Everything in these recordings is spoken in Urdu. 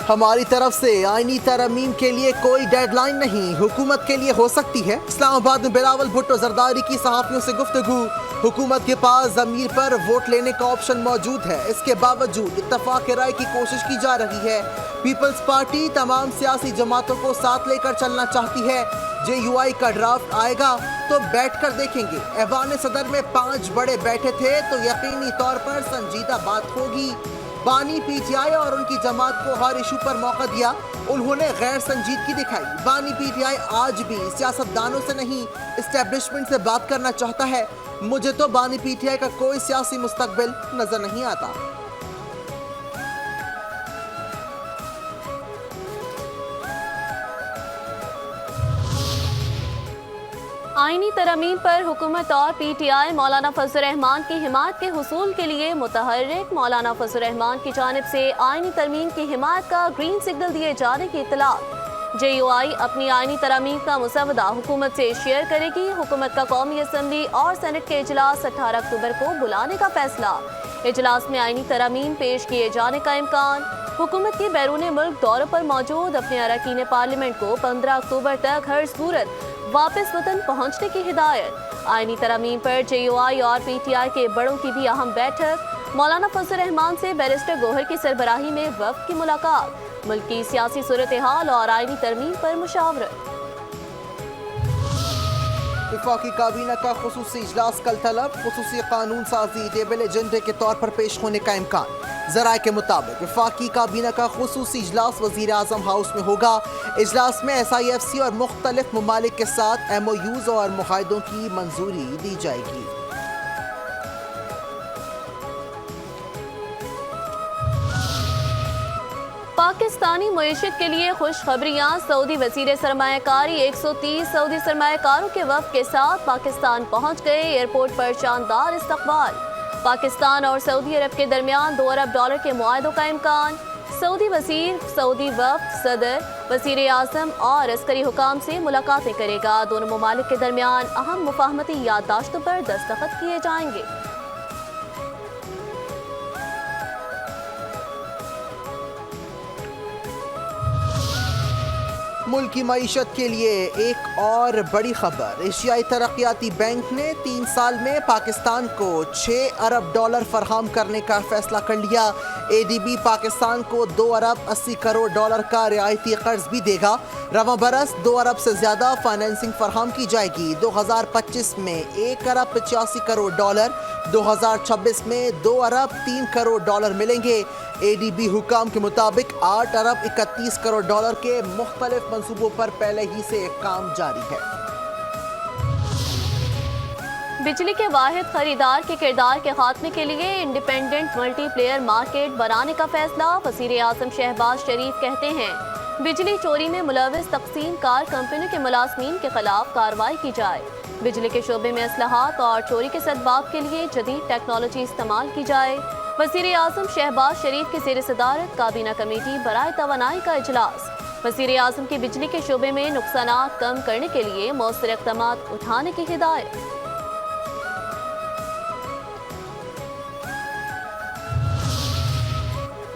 ہماری طرف سے آئینی ترمیم کے لیے کوئی ڈیڈ لائن نہیں، حکومت کے لیے ہو سکتی ہے۔ اسلام آباد میں بلاول بھٹو زرداری کی صحافیوں سے گفتگو۔ حکومت کے پاس ضمیر پر ووٹ لینے کا آپشن موجود ہے، اس کے باوجود اتفاق رائے کی کوشش کی جا رہی ہے۔ پیپلز پارٹی تمام سیاسی جماعتوں کو ساتھ لے کر چلنا چاہتی ہے۔ جے یو آئی کا ڈرافٹ آئے گا تو بیٹھ کر دیکھیں گے۔ ایوان صدر میں 5 بڑے بیٹھے تھے تو یقینی طور پر سنجیدہ بات ہوگی۔ بانی پی ٹی آئی اور ان کی جماعت کو ہر ایشو پر موقع دیا، انہوں نے غیر سنجیدگی دکھائی۔ بانی پی ٹی آئی آج بھی سیاستدانوں سے نہیں اسٹیبلشمنٹ سے بات کرنا چاہتا ہے۔ مجھے تو بانی پی ٹی آئی کا کوئی سیاسی مستقبل نظر نہیں آتا۔ آئینی ترمیم پر حکومت اور پی ٹی آئی مولانا فضل الرحمان کی حمایت کے حصول کے لیے متحرک۔ مولانا فضل الرحمان کی جانب سے آئینی ترمیم کی حمایت کا گرین سگنل دیے جانے کی اطلاع۔ جے یو آئی اپنی آئینی ترمیم کا مسودہ حکومت سے شیئر کرے گی۔ حکومت کا قومی اسمبلی اور سینٹ کے اجلاس 18 اکتوبر کو بلانے کا فیصلہ۔ اجلاس میں آئینی ترمیم پیش کیے جانے کا امکان۔ حکومت کی بیرون ملک دوروں پر موجود اپنے اراکین پارلیمنٹ کو 15 اکتوبر تک ہر صورت واپس وطن پہنچنے کی ہدایت۔ آئینی ترمیم پر جے یو آئی اور پی ٹی آئی کے بڑوں کی بھی اہم بیٹھک۔ مولانا فضل الرحمان سے بیرسٹر گوہر کی سربراہی میں وفد کی ملاقات۔ ملک کی سیاسی صورتحال اور آئینی ترمیم پر مشاورت۔ وفاقی کابینہ کا خصوصی اجلاس کل طلب، خصوصی قانون سازی ٹیبل ایجنڈے کے طور پر پیش ہونے کا امکان۔ ذرائع کے مطابق وفاقی کابینہ کا خصوصی اجلاس وزیر اعظم ہاؤس میں ہوگا۔ اجلاس میں ایس آئی ایف سی اور مختلف ممالک کے ساتھ ایم او یوز اور معاہدوں کی منظوری دی جائے گی۔ پاکستانی معیشت کے لیے خوشخبریاں۔ سعودی وزیر سرمایہ کاری 130 سعودی سرمایہ کاروں کے وفد کے ساتھ پاکستان پہنچ گئے۔ ایئرپورٹ پر شاندار استقبال۔ پاکستان اور سعودی عرب کے درمیان $2 ارب کے معاہدوں کا امکان۔ سعودی وزیر سعودی وفد صدر، وزیر اعظم اور عسکری حکام سے ملاقاتیں کرے گا۔ دونوں ممالک کے درمیان اہم مفاہمتی یادداشتوں پر دستخط کیے جائیں گے۔ ملک کی معیشت کے لیے ایک اور بڑی خبر۔ ایشیائی ترقیاتی بینک نے 3 سال میں پاکستان کو $6 ارب فراہم کرنے کا فیصلہ کر لیا۔ اے ڈی بی پاکستان کو $2 ارب 80 کروڑ کا رعایتی قرض بھی دے گا۔ رواں برس 2 ارب سے زیادہ فائنینسنگ فراہم کی جائے گی۔ 2025 میں $1 ارب 85 کروڑ، 2026 میں $2 ارب 3 کروڑ ملیں گے۔ اے ڈی بی حکام کے مطابق $8 ارب 31 کروڑ کے مختلف منصوبوں پر پہلے ہی سے کام جاری ہے۔ بجلی کے واحد خریدار کے کردار کے خاتمے کے لیے انڈیپینڈنٹ ملٹی پلیئر مارکیٹ بنانے کا فیصلہ۔ وزیر اعظم شہباز شریف کہتے ہیں بجلی چوری میں ملوث تقسیم کار کمپنیوں کے ملازمین کے خلاف کارروائی کی جائے۔ بجلی کے شعبے میں اصلاحات اور چوری کے اسباب کے لیے جدید ٹیکنالوجی استعمال کی جائے۔ وزیر اعظم شہباز شریف کی زیر صدارت کابینہ کمیٹی برائے توانائی کا اجلاس۔ وزیر اعظم کی بجلی کے شعبے میں نقصانات کم کرنے کے لیے مؤثر اقدامات اٹھانے کی ہدایت۔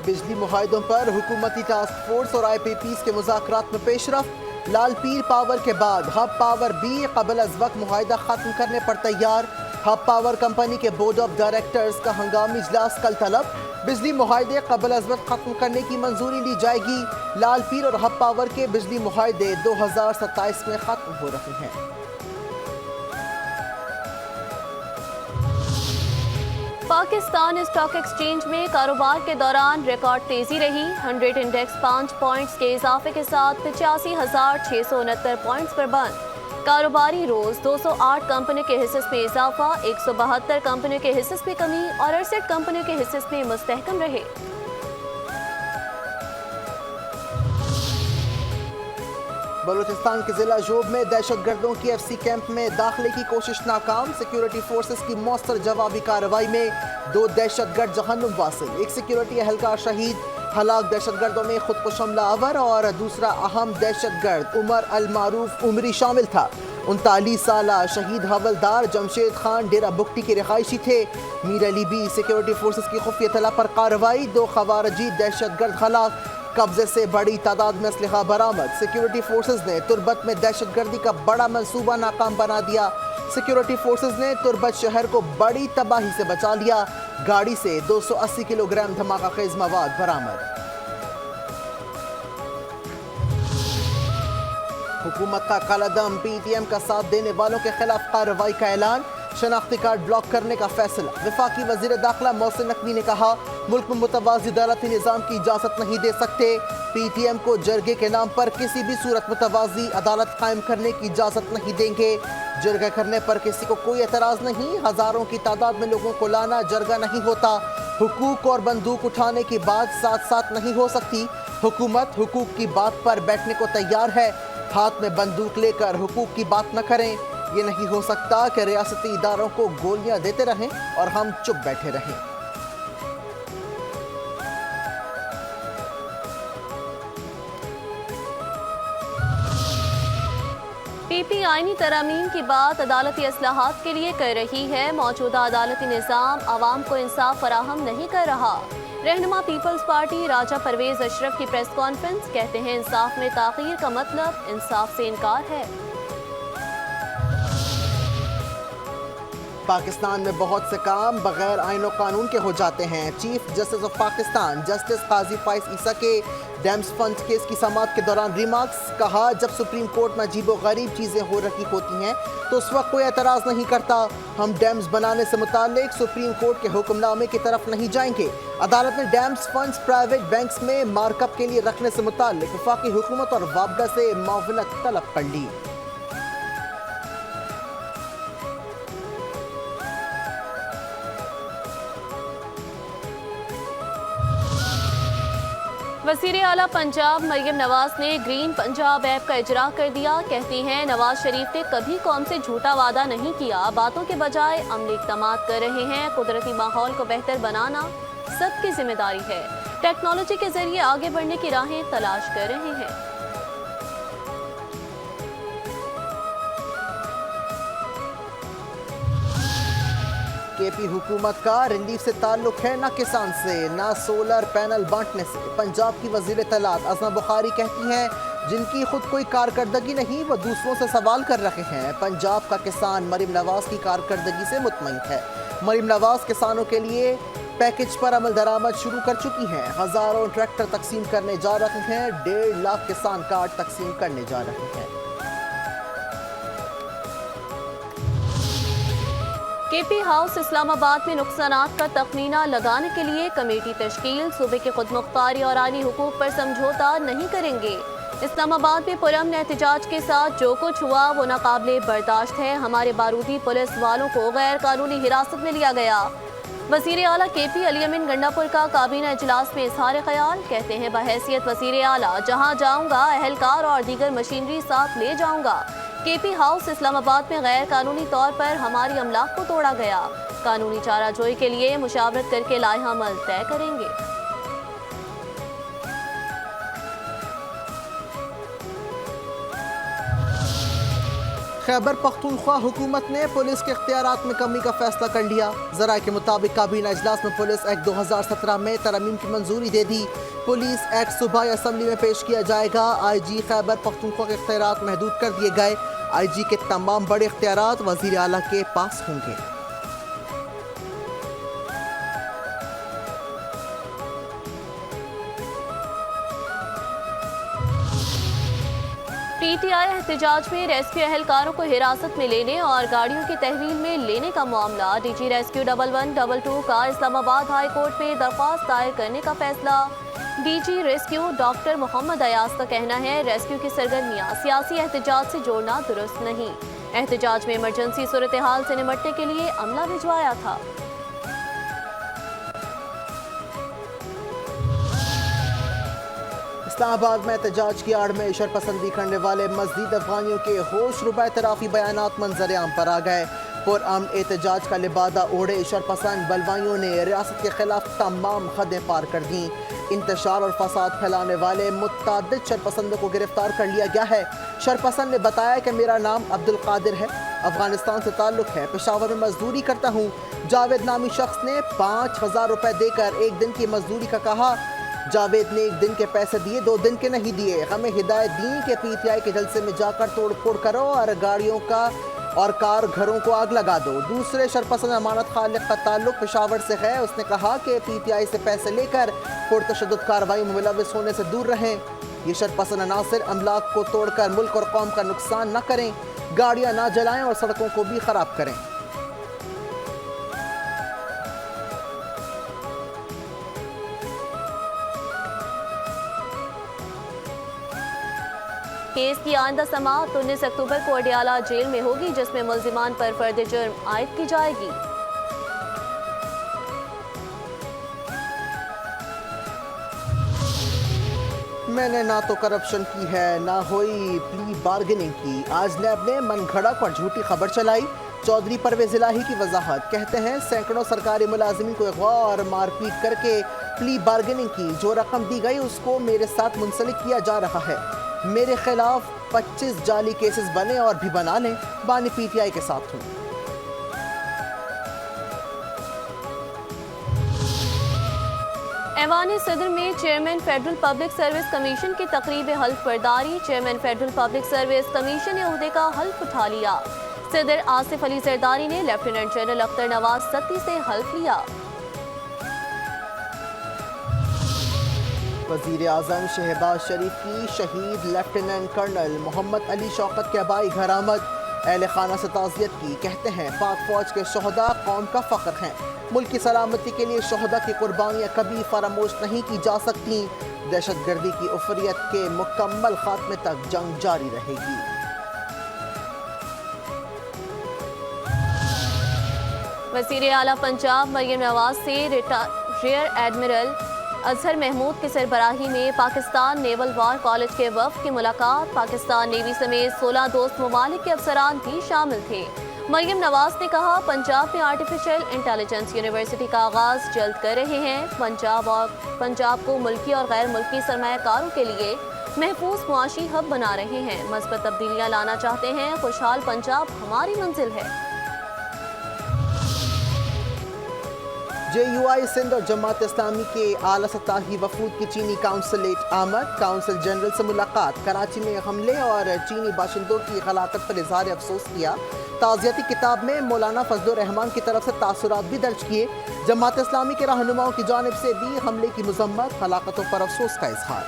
بجلی معاہدوں پر حکومتی ٹاسک فورس اور آئی پی پیز کے مذاکرات میں پیش رفت۔ لال پیر پاور کے بعد ہب پاور بھی قبل از وقت معاہدہ ختم کرنے پر تیار۔ ہب پاور کمپنی کے بورڈ آف ڈائریکٹرز کا ہنگامی اجلاس کل طلب۔ بجلی معاہدے قبل از وقت ختم کرنے کی منظوری لی جائے گی۔ لال پیر اور ہب پاور کے بجلی معاہدے 2027 میں ختم ہو رہے ہیں۔ پاکستان اسٹاک ایکسچینج میں کاروبار کے دوران ریکارڈ تیزی رہی۔ 100 انڈیکس 5 پوائنٹس کے اضافے کے ساتھ 85,669 پوائنٹس پر بند۔ کاروباری روز 208 کمپنیوں کے حصص میں اضافہ، 172 کمپنیوں کے حصص میں کمی اور 68 کمپنیوں کے حصص میں مستحکم رہے۔ بلوچستان کے ضلع جوب میں دہشت گردوں کی ایف سی کیمپ میں داخلے کی کوشش ناکام۔ سیکیورٹی فورسز کی مؤثر جوابی کارروائی میں 2 دہشت گرد جہنم واصل، 1 سیکیورٹی اہلکار شہید۔ ہلاک دہشت گردوں میں خودکش حملہ آور اور دوسرا اہم دہشت گرد عمر المعروف عمری شامل تھا۔ 39 سالہ شہید حوالدار جمشید خان ڈیرہ بگٹی کے رہائشی تھے۔ میر علی بی سیکیورٹی فورسز کی خفیہ اطلاع پر کارروائی، 2 خوارجی دہشت گرد ہلاک۔ قبضے سے بڑی تعداد میں اسلحہ برآمد، سیکیورٹی فورسز نے تربت میں دہشت گردی کا بڑا منصوبہ ناکام بنا دیا، سیکیورٹی فورسز نے تربت شہر کو بڑی تباہی سے بچا لیا، گاڑی سے 280 کلو گرام دھماکہ خیز مواد برآمد۔ حکومت کا کالعدم، پی ٹی ایم کا ساتھ دینے والوں کے خلاف کارروائی کا اعلان، شناختی کارڈ بلاک کرنے کا فیصلہ۔ وفاقی وزیر داخلہ محسن نقوی نے کہا ملک میں متوازی عدالتی نظام کی اجازت نہیں دے سکتے، پی ٹی ایم کو جرگے کے نام پر کسی بھی صورت متوازی عدالت قائم کرنے کی اجازت نہیں دیں گے، جرگہ کرنے پر کسی کو کوئی اعتراض نہیں، ہزاروں کی تعداد میں لوگوں کو لانا جرگہ نہیں ہوتا، حقوق اور بندوق اٹھانے کی بات ساتھ ساتھ نہیں ہو سکتی، حکومت حقوق کی بات پر بیٹھنے کو تیار ہے، ہاتھ میں بندوق لے کر حقوق کی بات نہ کریں، یہ نہیں ہو سکتا کہ ریاستی اداروں کو گولیاں دیتے رہیں اور ہم چپ بیٹھے رہیں۔ پی پی آئینی ترامیم کی بات عدالتی اصلاحات کے لیے کر رہی ہے، موجودہ عدالتی نظام عوام کو انصاف فراہم نہیں کر رہا۔ رہنما پیپلز پارٹی راجہ پرویز اشرف کی پریس کانفرنس، کہتے ہیں انصاف میں تاخیر کا مطلب انصاف سے انکار ہے۔ پاکستان میں بہت سے کام بغیر آئین و قانون کے ہو جاتے ہیں، chief justice of Pakistan justice قاضی فائز عیسیٰ کے ڈیمز فنڈ کیس کی سماعت کے دوران ریمارکس، کہا جب سپریم کورٹ میں عجیب و غریب چیزیں ہو رہی ہوتی ہیں تو اس وقت کوئی اعتراض نہیں کرتا، ہم ڈیمز بنانے سے متعلق سپریم کورٹ کے حکم نامے کی طرف نہیں جائیں گے۔ عدالت نے ڈیمز فنڈز پرائیویٹ بینکس میں مارک اپ کے لیے رکھنے سے متعلق وفاقی حکومت اور وابڈا سے معاونت طلب کر لی۔ وزیر اعلیٰ پنجاب مریم نواز نے گرین پنجاب ایپ کا اجرا کر دیا، کہتی ہیں نواز شریف نے کبھی قوم سے جھوٹا وعدہ نہیں کیا، باتوں کے بجائے عملی اقدامات کر رہے ہیں، قدرتی ماحول کو بہتر بنانا سب کی ذمہ داری ہے، ٹیکنالوجی کے ذریعے آگے بڑھنے کی راہیں تلاش کر رہے ہیں۔ کے پی حکومت کا ریلیف سے تعلق ہے نہ کسان سے، نہ سولر پینل بانٹنے سے۔ پنجاب کی وزیر اطلاعات عظمہ بخاری کہتی ہیں جن کی خود کوئی کارکردگی نہیں وہ دوسروں سے سوال کر رہے ہیں۔ پنجاب کا کسان مریم نواز کی کارکردگی سے مطمئن ہے۔ مریم نواز کسانوں کے لیے پیکج پر عمل درآمد شروع کر چکی ہیں، ہزاروں ٹریکٹر تقسیم کرنے جا رہے ہیں، 1.5 لاکھ کسان کارڈ تقسیم کرنے جا رہے ہیں۔ کے پی ہاؤس اسلام آباد میں نقصانات کا تخمینہ لگانے کے لیے کمیٹی تشکیل، صوبے کے خود مختاری اور آئینی حقوق پر سمجھوتا نہیں کریں گے۔ اسلام آباد میں پرامن احتجاج کے ساتھ جو کچھ ہوا وہ ناقابل برداشت ہے، ہمارے بارودی پولیس والوں کو غیر قانونی حراست میں لیا گیا۔ وزیر اعلیٰ کے پی علی امین گنڈاپور کا کابینہ اجلاس میں اظہار خیال، کہتے ہیں بحیثیت وزیر اعلیٰ جہاں جاؤں گا اہلکار اور دیگر مشینری ساتھ لے جاؤں گا۔ کے پی ہاؤس اسلام آباد میں غیر قانونی طور پر ہماری املاک کو توڑا گیا، قانونی چارہ جوئی کے لیے مشاورت کر کے لائحہ عمل طے کریں گے۔ خیبر پختونخوا حکومت نے پولیس کے اختیارات میں کمی کا فیصلہ کر لیا، ذرائع کے مطابق کابینہ اجلاس میں پولیس ایکٹ 2017 میں ترامیم کی منظوری دے دی، پولیس ایکٹ صوبائی اسمبلی میں پیش کیا جائے گا۔ آئی جی خیبر پختونخوا کے اختیارات محدود کر دیے گئے، آئی جی کے تمام بڑے اختیارات وزیر اعلیٰ کے پاس ہوں گے۔ پی ٹی آئی احتجاج میں ریسکیو اہلکاروں کو حراست میں لینے اور گاڑیوں کی تحویل میں لینے کا معاملہ، ڈی جی ریسکیو 1122 کا اسلام آباد ہائی کورٹ میں درخواست دائر کرنے کا فیصلہ۔ ڈی جی ریسکیو ڈاکٹر محمد ایاز کا کہنا ہے ریسکیو کی سرگرمیاں سیاسی احتجاج سے جوڑنا درست نہیں، احتجاج میں ایمرجنسی صورتحال سے نمٹنے کے لیے عملہ بھجوایا تھا۔ اسلام آباد میں احتجاج کی آڑ میں شرپسندی کرنے والے مزید افغانیوں کے ہوش ربا اعترافی بیانات منظر عام پر آ گئے۔ پرامن احتجاج کا لبادہ اوڑھے شرپسند بلوائیوں نے ریاست کے خلاف تمام حدیں پار کر دیں، انتشار اور فساد پھیلانے والے متعدد شرپسندوں کو گرفتار کر لیا گیا ہے۔ شرپسند نے بتایا کہ میرا نام عبدالقادر ہے، افغانستان سے تعلق ہے، پشاور میں مزدوری کرتا ہوں۔ جاوید نامی شخص نے 5000 روپے دے کر ایک دن کی مزدوری کا کہا، جاوید نے 1 دن کے پیسے دیے، 2 دن کے نہیں دیے۔ ہمیں ہدایت دی کہ پی ٹی آئی کے جلسے میں جا کر توڑ پھوڑ کرو اور گاڑیوں کا اور کار گھروں کو آگ لگا دو۔ دوسرے شرپسند امانت خالق کا تعلق پشاور سے ہے۔ اس نے کہا کہ پی ٹی آئی سے پیسے لے کر پرتشدد کارروائی میں ملوث ہونے سے دور رہیں۔ یہ شرپسند عناصر املاک کو توڑ کر ملک اور قوم کا نقصان نہ کریں، گاڑیاں نہ جلائیں اور سڑکوں کو بھی خراب کریں۔ کیس کی آئندہ سماعت 19 اکتوبر کو اڈیالہ جیل میں ہوگی، جس میں ملزمان پر فرد جرم عائد کی جائے گی۔ میں نے نہ تو کرپشن کی ہے نہ ہوئی پلی بارگننگ کی۔ آج نیب نے من گھڑت اور جھوٹی خبر چلائی۔ چودھری پرویز الہی کی وضاحت، کہتے ہیں سینکڑوں سرکاری ملازمین کو اغوا اور مار پیٹ کر کے پلی بارگننگ کی، جو رقم دی گئی اس کو میرے ساتھ منسلک کیا جا رہا ہے۔ میرے خلاف 25 جعلی کیسز بنے اور بھی بنا لیں، بانی پی ٹی آئی کے ساتھ ہوں۔ ایوان صدر میں chairman federal public service commission کی تقریب حلف برداری۔ Chairman federal public service commission نے عہدے کا حلف اٹھا لیا۔ صدر آصف علی زرداری نے لیفٹیننٹ جنرل اختر نواز ستی سے حلف لیا۔ وزیر اعظم شہباز شریف کی شہید لیفٹیننٹ کرنل محمد علی شوکت کے آبائی گھر آمد، اہل خانہ سے تعزیت کی۔ کہتے ہیں پاک فوج کے شہداء قوم کا فخر ہیں، ملک کی سلامتی کے لیے شہداء کی قربانیاں کبھی فراموش نہیں کی جا سکتی۔ دہشت گردی کی عفریت کے مکمل خاتمے تک جنگ جاری رہے گی۔ وزیر اعلیٰ پنجاب مریم نواز سے ریئر ایڈمرل اظہر محمود کی سربراہی میں پاکستان نیول وار کالج کے وفد کی ملاقات۔ پاکستان نیوی سمیت 16 دوست ممالک کے افسران بھی شامل تھے۔ مریم نواز نے کہا پنجاب میں آرٹیفیشل انٹیلیجنس یونیورسٹی کا آغاز جلد کر رہے ہیں۔ پنجاب کو ملکی اور غیر ملکی سرمایہ کاروں کے لیے محفوظ معاشی ہب بنا رہے ہیں، مثبت تبدیلیاں لانا چاہتے ہیں۔ خوشحال پنجاب ہماری منزل ہے۔ جے یو آئی سندھ اور جماعت اسلامی کے اعلیٰ سطحی وفود کی چینی کونسلیٹ آمد، کونسل جنرل سے ملاقات۔ کراچی میں حملے اور چینی باشندوں کی ہلاکت پر اظہار افسوس کیا۔ تعزیتی کتاب میں مولانا فضل الرحمان کی طرف سے تاثرات بھی درج کیے۔ جماعت اسلامی کے رہنماؤں کی جانب سے بھی حملے کی مذمت، ہلاکتوں پر افسوس کا اظہار۔